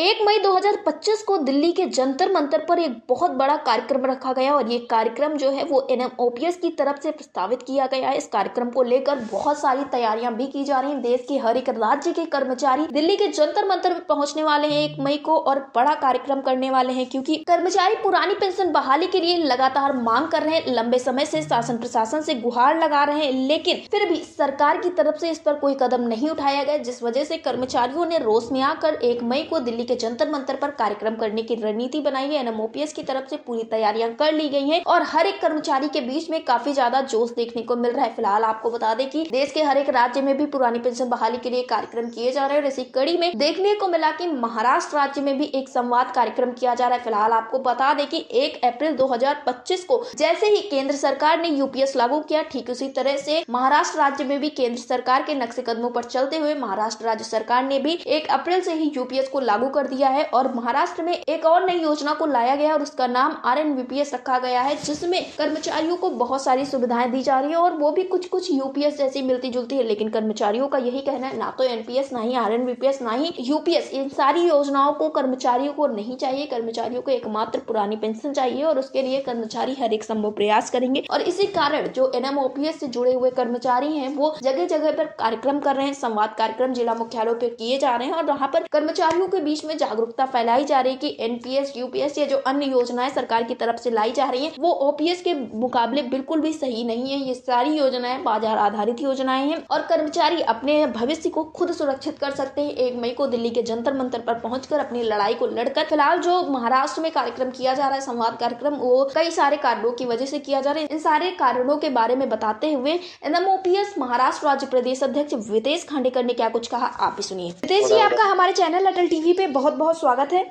1 मई 2025 को दिल्ली के जंतर मंतर पर एक बहुत बड़ा कार्यक्रम रखा गया और ये कार्यक्रम जो है वो एनएमओपीएस की तरफ से प्रस्तावित किया गया है। इस कार्यक्रम को लेकर बहुत सारी तैयारियां भी की जा रही हैं। देश के हर एक राज्य के कर्मचारी दिल्ली के जंतर मंतर में पहुंचने वाले हैं 1 मई को और बड़ा कार्यक्रम करने वाले हैं, क्योंकि कर्मचारी पुरानी पेंशन बहाली के लिए लगातार मांग कर रहे हैं। लंबे समय से शासन प्रशासन से गुहार लगा रहे हैं, लेकिन फिर भी सरकार की तरफ से इस पर कोई कदम नहीं उठाया गया, जिस वजह से कर्मचारियों ने रोष में आकर 1 मई को दिल्ली के जंतर मंतर पर कार्यक्रम करने की रणनीति बनाई है। एनएमओपीएस की तरफ से पूरी तैयारियां कर ली गई हैं और हर एक कर्मचारी के बीच में काफी ज्यादा जोश देखने को मिल रहा है। फिलहाल आपको बता दें कि देश के हर एक राज्य में भी पुरानी पेंशन बहाली के लिए कार्यक्रम किए जा रहे हैं और इसी कड़ी में देखने को मिला कि महाराष्ट्र राज्य में भी एक संवाद कार्यक्रम किया जा रहा है। फिलहाल आपको बता दें कि 1 अप्रैल 2025 को जैसे ही केंद्र सरकार ने यूपीएस लागू किया, ठीक उसी तरह से महाराष्ट्र राज्य में भी केंद्र सरकार के नक्शे कदमों पर चलते हुए महाराष्ट्र राज्य सरकार ने भी 1 अप्रैल से ही यूपीएस को लागू कर दिया है और महाराष्ट्र में एक और नई योजना को लाया गया और उसका नाम आरएनवीपीएस रखा गया है, जिसमें कर्मचारियों को बहुत सारी सुविधाएं दी जा रही है और वो भी कुछ यूपीएस जैसी मिलती जुलती है। लेकिन कर्मचारियों का यही कहना है, ना तो एनपीएस, ना ही आरएनवीपीएस, ना ही यूपीएस, इन सारी योजनाओं को कर्मचारियों को नहीं चाहिए। कर्मचारियों को एकमात्र पुरानी पेंशन चाहिए और उसके लिए कर्मचारी हर एक संभव प्रयास करेंगे और इसी कारण जो एनएमओपीएस से जुड़े हुए कर्मचारी हैं वो जगह जगह पर कार्यक्रम कर रहे हैं। संवाद कार्यक्रम जिला मुख्यालयों पर किए जा रहे हैं और वहाँ पर कर्मचारियों के बीच में जागरूकता फैलाई जा रही है कि एनपीएस, यूपीएस या जो अन्य योजनाएं सरकार की तरफ से लाई जा रही हैं वो ओपीएस के मुकाबले बिल्कुल भी सही नहीं है। ये सारी योजनाएं बाजार आधारित योजनाएं हैं और कर्मचारी अपने भविष्य को खुद सुरक्षित कर सकते हैं। 1 मई को दिल्ली के जंतर मंतर पर पहुंचकर अपनी लड़ाई को लड़कर, फिलहाल जो महाराष्ट्र में कार्यक्रम किया जा रहा है संवाद कार्यक्रम, वो कई सारे कारणों की वजह से किया जा रहा है। इन सारे कारणों के बारे में बताते हुए एनएमओपीएस महाराष्ट्र राज्य प्रदेश अध्यक्ष वितेश खांडेकर ने क्या कुछ कहा, आप भी सुनिए। वितेश जी, आपका हमारे चैनल अटल टीवी पे बहुत बहुत स्वागत है।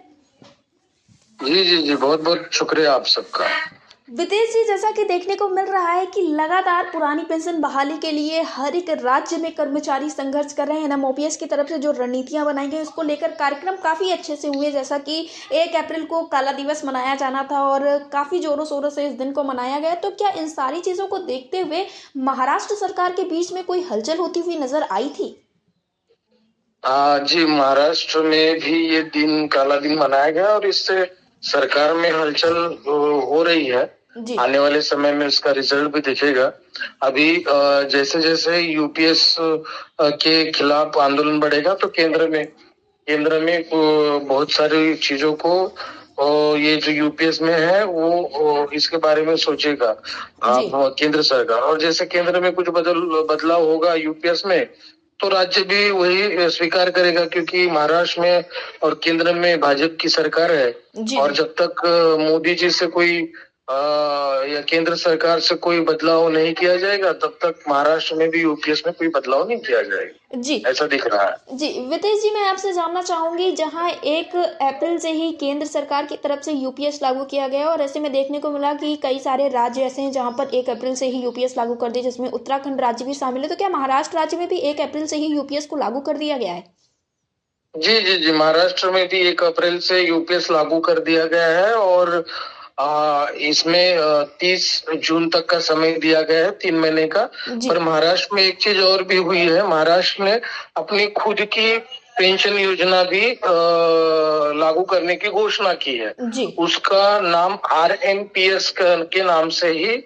जी, बहुत बहुत शुक्रिया आप सबका। वितेश जी, जैसा कि देखने को मिल रहा है कि लगातार पुरानी पेंशन बहाली के लिए हर एक राज्य में कर्मचारी संघर्ष कर रहे हैं। एनएमओपीएस की तरफ से जो रणनीतियां बनाई गई उसको लेकर कार्यक्रम काफी अच्छे से हुए, जैसा कि 1 अप्रैल को काला दिवस मनाया जाना था और काफी जोरों शोरों से इस दिन को मनाया गया। तो क्या इन सारी चीजों को देखते हुए महाराष्ट्र सरकार के बीच में कोई हलचल होती हुई नजर आई थी? जी, महाराष्ट्र में भी ये दिन काला दिन मनाया गया और इससे सरकार में हलचल हो रही है। आने वाले समय में इसका रिजल्ट भी दिखेगा। अभी जैसे जैसे यूपीएस के खिलाफ आंदोलन बढ़ेगा तो केंद्र में बहुत सारी चीजों को ये जो यूपीएस में है वो इसके बारे में सोचेगा केंद्र सरकार। और जैसे केंद्र में कुछ बदलाव होगा यूपीएस में तो राज्य भी वही स्वीकार करेगा, क्योंकि महाराष्ट्र में और केंद्र में भाजपा की सरकार है और जब तक मोदी जी से कोई या केंद्र सरकार से कोई बदलाव नहीं किया जाएगा तब तक महाराष्ट्र में भी यूपीएस में कोई बदलाव नहीं किया जाएगा। जी, ऐसा दिख रहा है। जी वितेश जी, मैं आपसे जानना चाहूंगी, जहां 1 अप्रैल से ही केंद्र सरकार की तरफ से यूपीएस लागू किया गया और ऐसे में देखने को मिला कि कई सारे राज्य ऐसे हैं जहां पर 1 अप्रैल से ही यूपीएस लागू कर दिया, जिसमें उत्तराखंड राज्य भी शामिल है। तो क्या महाराष्ट्र राज्य में भी 1 अप्रैल से ही यूपीएस को लागू कर दिया गया है? जी, महाराष्ट्र में भी 1 अप्रैल से यूपीएस लागू कर दिया गया है और इसमें 30 जून तक का समय दिया गया है, 3 महीने का। पर महाराष्ट्र में एक चीज और भी हुई है, महाराष्ट्र ने अपनी खुद की पेंशन योजना भी लागू करने की घोषणा की है। उसका नाम आरएनपीएस के नाम से ही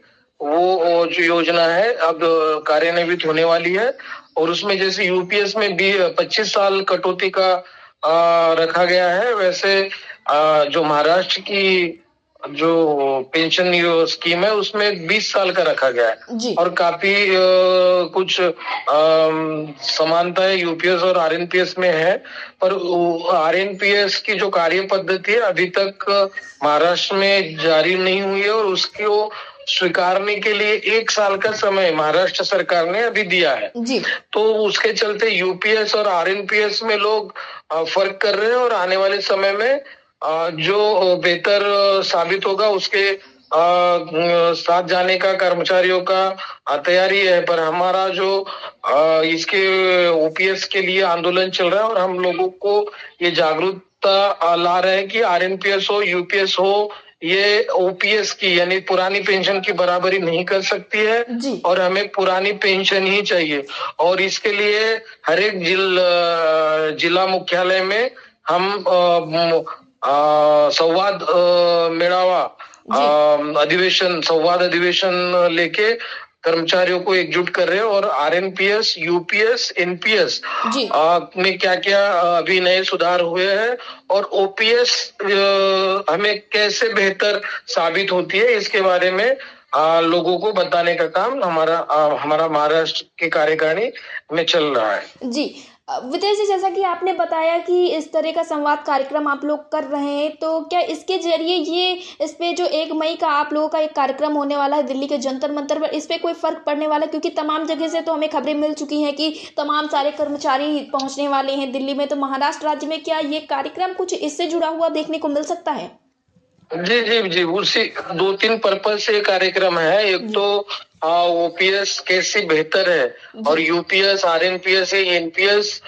वो जो योजना है अब कार्यान्वित होने वाली है। और उसमें जैसे यूपीएस में भी 25 साल कटौती का रखा गया है, वैसे जो महाराष्ट्र की जो पेंशन स्कीम है उसमें 20 साल का रखा गया है और काफी कुछ समानताएं यूपीएस और आरएनपीएस में है। पर आरएनपीएस की जो कार्य पद्धति है अभी तक महाराष्ट्र में जारी नहीं हुई है और उसको स्वीकारने के लिए 1 साल का समय महाराष्ट्र सरकार ने अभी दिया है। तो उसके चलते यूपीएस और आरएनपीएस में लोग फर्क कर रहे हैं और आने वाले समय में जो बेहतर साबित होगा उसके साथ जाने का कर्मचारियों का तैयारी है। पर हमारा जो इसके ओपीएस के लिए आंदोलन चल रहा है और हम लोगों को ये जागरूकता ला रहे हैं कि आरएनपीएस हो, यूपीएस हो, ये ओपीएस की यानी पुरानी पेंशन की बराबरी नहीं कर सकती है और हमें पुरानी पेंशन ही चाहिए। और इसके लिए हर एक जिला मुख्यालय में हम संवाद मेळावा अधिवेशन, संवाद अधिवेशन लेके कर्मचारियों को एकजुट कर रहे हैं और आरएनपीएस, यूपीएस, एनपीएस में क्या क्या अभी नए सुधार हुए हैं और ओपीएस हमें कैसे बेहतर साबित होती है, इसके बारे में लोगों को बताने का काम हमारा महाराष्ट्र के कार्यकारिणी में चल रहा है। जी विदेश जी, जैसा कि आपने बताया कि इस तरह का संवाद कार्यक्रम आप लोग कर रहे हैं, तो क्या इसके जरिए ये इस पे जो 1 मई का आप लोगों का एक कार्यक्रम होने वाला है दिल्ली के जंतर मंतर पर, इस पे कोई फर्क पड़ने वाला है? क्योंकि तमाम जगह से तो हमें खबरें मिल चुकी हैं कि तमाम सारे कर्मचारी पहुंचने वाले हैं दिल्ली में, तो महाराष्ट्र राज्य में क्या ये कार्यक्रम कुछ इससे जुड़ा हुआ देखने को मिल सकता है? जी जी जी, उसी 2-3 पर्पज से कार्यक्रम है। एक तो ओपीएस कैसे बेहतर है और यूपीएस, आरएनपीएस, एनपीएस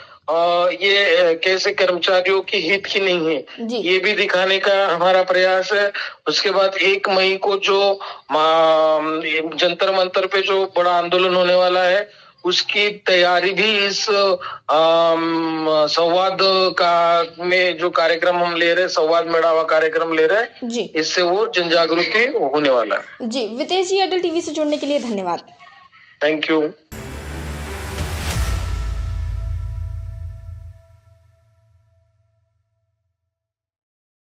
ये कैसे कर्मचारियों की हित की नहीं है, ये भी दिखाने का हमारा प्रयास है। उसके बाद 1 मई को जो जंतर मंतर पे जो बड़ा आंदोलन होने वाला है, उसकी तैयारी भी इस संवाद का में जो कार्यक्रम हम ले रहे हैं, संवाद मेळावा कार्यक्रम ले रहे हैं, इससे वो जन जागृति होने वाला है। जी, वितेश जी, अटल टीवी से जुड़ने के लिए धन्यवाद। Thank you.